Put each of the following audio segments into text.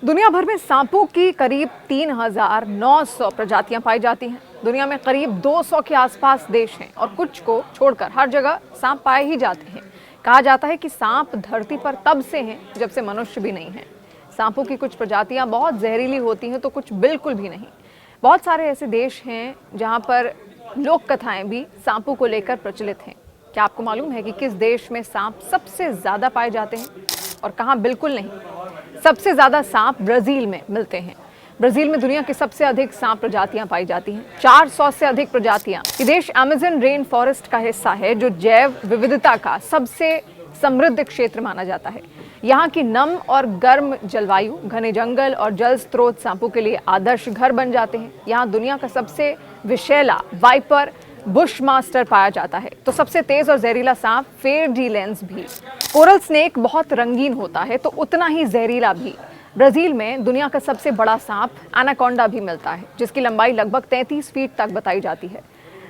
दुनिया भर में सांपों की करीब 3,900 प्रजातियां पाई जाती हैं। दुनिया में करीब 200 के आसपास देश हैं और कुछ को छोड़कर हर जगह सांप पाए ही जाते हैं। कहा जाता है कि सांप धरती पर तब से हैं जब से मनुष्य भी नहीं है। सांपों की कुछ प्रजातियां बहुत जहरीली होती हैं तो कुछ बिल्कुल भी नहीं। बहुत सारे ऐसे देश हैं जहां पर लोक कथाएं भी सांपों को लेकर प्रचलित हैं। क्या आपको मालूम है कि किस देश में सांप सबसे ज्यादा पाए जाते हैं और कहां बिल्कुल नहीं? सबसे ज्यादा सांप ब्राजील में मिलते हैं। ब्राजील में दुनिया की सबसे अधिक सांप प्रजातियां पाई जाती हैं, 400 से अधिक प्रजातियां। ये देश अमेज़न रेन फॉरेस्ट का हिस्सा है जो जैव विविधता का सबसे समृद्ध क्षेत्र माना जाता है। यहाँ की नम और गर्म जलवायु, घने जंगल और जल स्रोत सांपों के लिए आदर्श घर बन जाते हैं। यहाँ दुनिया का सबसे विषैला वाइपर बुश मास्टर पाया जाता है, तो सबसे तेज और जहरीला सांप फेयर डी लेंस भी। कोरल स्नेक बहुत रंगीन होता है तो उतना ही जहरीला भी। ब्राजील में दुनिया का सबसे बड़ा सांप एनाकोंडा भी मिलता है, जिसकी लंबाई लगभग 33 फीट तक बताई जाती है।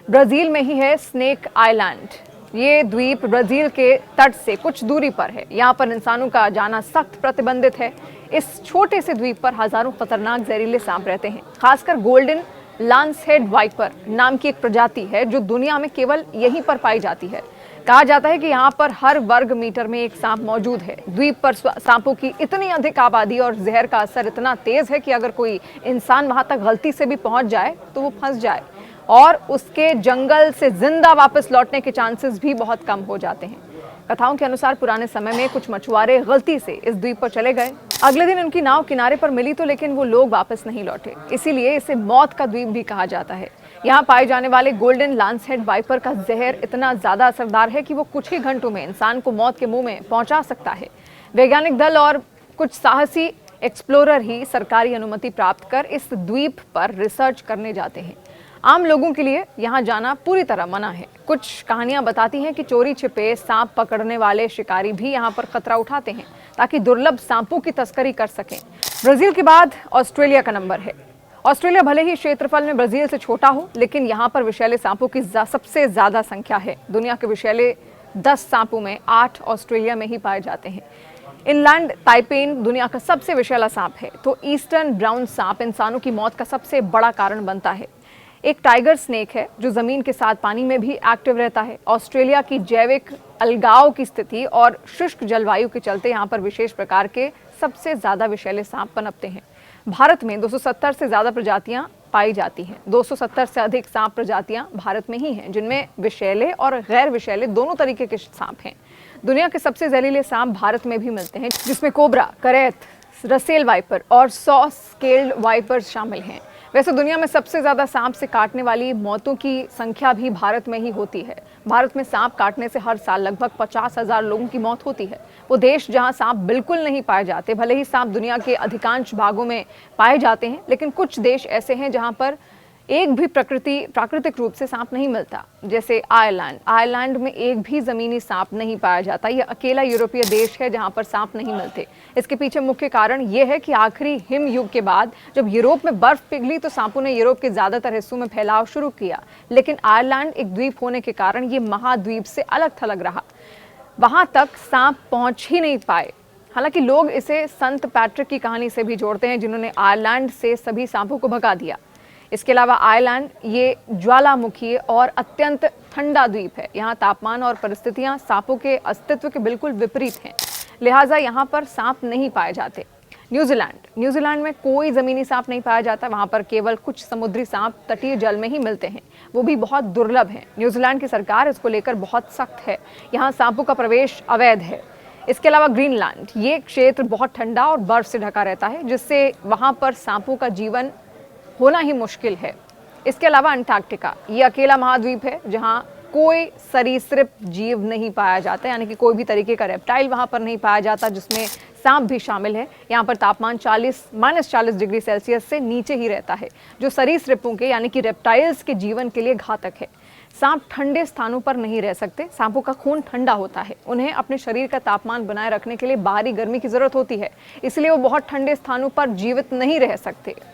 ब्राजील में ही है स्नेक आइलैंड। ये द्वीप ब्राजील के तट से कुछ दूरी पर है। यहाँ पर इंसानों का जाना सख्त प्रतिबंधित है। इस छोटे से द्वीप पर हजारों खतरनाक जहरीले सांप रहते हैं। खासकर गोल्डन लांसहेड वाइपर नाम की एक प्रजाति है जो दुनिया में केवल यहीं पर पाई जाती है। कहा जाता है कि यहाँ पर हर वर्ग मीटर में एक सांप मौजूद है। द्वीप पर सांपों की इतनी अधिक आबादी और जहर का असर इतना तेज है कि अगर कोई इंसान वहां तक गलती से भी पहुंच जाए तो वो फंस जाए और उसके जंगल से जिंदा वापस लौटने के चांसेस भी बहुत कम हो जाते हैं। कथाओं के अनुसार पुराने समय में कुछ मछुआरे गलती से इस द्वीप पर चले गए। अगले दिन उनकी नाव किनारे पर मिली तो लेकिन वो लोग वापस नहीं लौटे, इसीलिए इसे मौत का द्वीप भी कहा जाता है। यहाँ पाए जाने वाले गोल्डन लांसहेड वाइपर का जहर इतना ज्यादा असरदार है कि वो कुछ ही घंटों में इंसान को मौत के मुंह में पहुंचा सकता है। वैज्ञानिक दल और कुछ साहसी एक्सप्लोरर ही सरकारी अनुमति प्राप्त कर इस द्वीप पर रिसर्च करने जाते हैं। आम लोगों के लिए यहाँ जाना पूरी तरह मना है। कुछ कहानियां बताती हैं कि चोरी छिपे सांप पकड़ने वाले शिकारी भी यहाँ पर खतरा उठाते हैं ताकि दुर्लभ सांपों की तस्करी कर सकें। ब्राजील के बाद ऑस्ट्रेलिया का नंबर है। ऑस्ट्रेलिया भले ही क्षेत्रफल में ब्राजील से छोटा हो, लेकिन यहाँ पर विषैले सांपों की सबसे ज्यादा संख्या है। दुनिया के विषैले 10 सांपों में 8 ऑस्ट्रेलिया में ही पाए जाते हैं। इनलैंड ताइपेन दुनिया का सबसे विषैला सांप है, तो ईस्टर्न ब्राउन सांप इंसानों की मौत का सबसे बड़ा कारण बनता है। एक टाइगर स्नेक है जो जमीन के साथ पानी में भी एक्टिव रहता है। ऑस्ट्रेलिया की जैविक अलगाव की स्थिति और शुष्क जलवायु के चलते यहाँ पर विशेष प्रकार के सबसे ज्यादा विषैले सांप पनपते हैं। भारत में 270 से ज्यादा प्रजातियां पाई जाती हैं। 270 से अधिक सांप प्रजातियां भारत में ही हैं, जिनमें विषैले और गैर विषैले दोनों तरीके के सांप हैं। दुनिया के सबसे जहरीले सांप भारत में भी मिलते हैं, जिसमें कोबरा, करैत, रसेल वाइपर और सॉ स्केल्ड वाइपर शामिल हैं। वैसे दुनिया में सबसे ज्यादा सांप से काटने वाली मौतों की संख्या भी भारत में ही होती है। भारत में सांप काटने से हर साल लगभग 50,000 लोगों की मौत होती है। वो देश जहां सांप बिल्कुल नहीं पाए जाते, भले ही सांप दुनिया के अधिकांश भागों में पाए जाते हैं, लेकिन कुछ देश ऐसे हैं जहां पर एक भी प्राकृतिक रूप से सांप नहीं मिलता, जैसे आयरलैंड में एक भी जमीनी सांप नहीं पाया जाता। यह अकेला यूरोपीय देश है जहां पर सांप नहीं मिलते। इसके पीछे मुख्य कारण यह है कि आखिरी हिम युग के बाद जब यूरोप में बर्फ पिघली तो सांपों ने यूरोप के ज्यादातर हिस्सों में फैलाव शुरू किया, लेकिन आयरलैंड एक द्वीप होने के कारण ये महाद्वीप से अलग थलग रहा। वहां तक सांप पहुंच ही नहीं पाए। हालांकि लोग इसे संत पैट्रिक की कहानी से भी जोड़ते हैं, जिन्होंने आयरलैंड से सभी सांपों को भगा दिया। इसके अलावा आयरलैंड ये ज्वालामुखी और अत्यंत ठंडा द्वीप है। यहाँ तापमान और परिस्थितियाँ सांपों के अस्तित्व के बिल्कुल विपरीत हैं, लिहाजा यहाँ पर सांप नहीं पाए जाते। न्यूजीलैंड में कोई ज़मीनी सांप नहीं पाया जाता। वहाँ पर केवल कुछ समुद्री सांप तटीय जल में ही मिलते हैं, वो भी बहुत दुर्लभ हैं। न्यूजीलैंड की सरकार इसको लेकर बहुत सख्त है। यहाँ सांपों का प्रवेश अवैध है। इसके अलावा ग्रीनलैंड, ये क्षेत्र बहुत ठंडा और बर्फ से ढका रहता है, जिससे वहाँ पर सांपों का जीवन होना ही मुश्किल है। इसके अलावा अंटार्कटिका, ये अकेला महाद्वीप है जहां कोई सरीसृप जीव नहीं पाया जाता, यानी कि कोई भी तरीके का रेप्टाइल वहां पर नहीं पाया जाता, जिसमें सांप भी शामिल है। यहाँ पर तापमान -40 डिग्री सेल्सियस से नीचे ही रहता है, जो सरीसृपों के यानी कि रेप्टाइल्स के जीवन के लिए घातक है। सांप ठंडे स्थानों पर नहीं रह सकते। सांपों का खून ठंडा होता है। उन्हें अपने शरीर का तापमान बनाए रखने के लिए बाहरी गर्मी की जरूरत होती है, इसलिए वो बहुत ठंडे स्थानों पर जीवित नहीं रह सकते।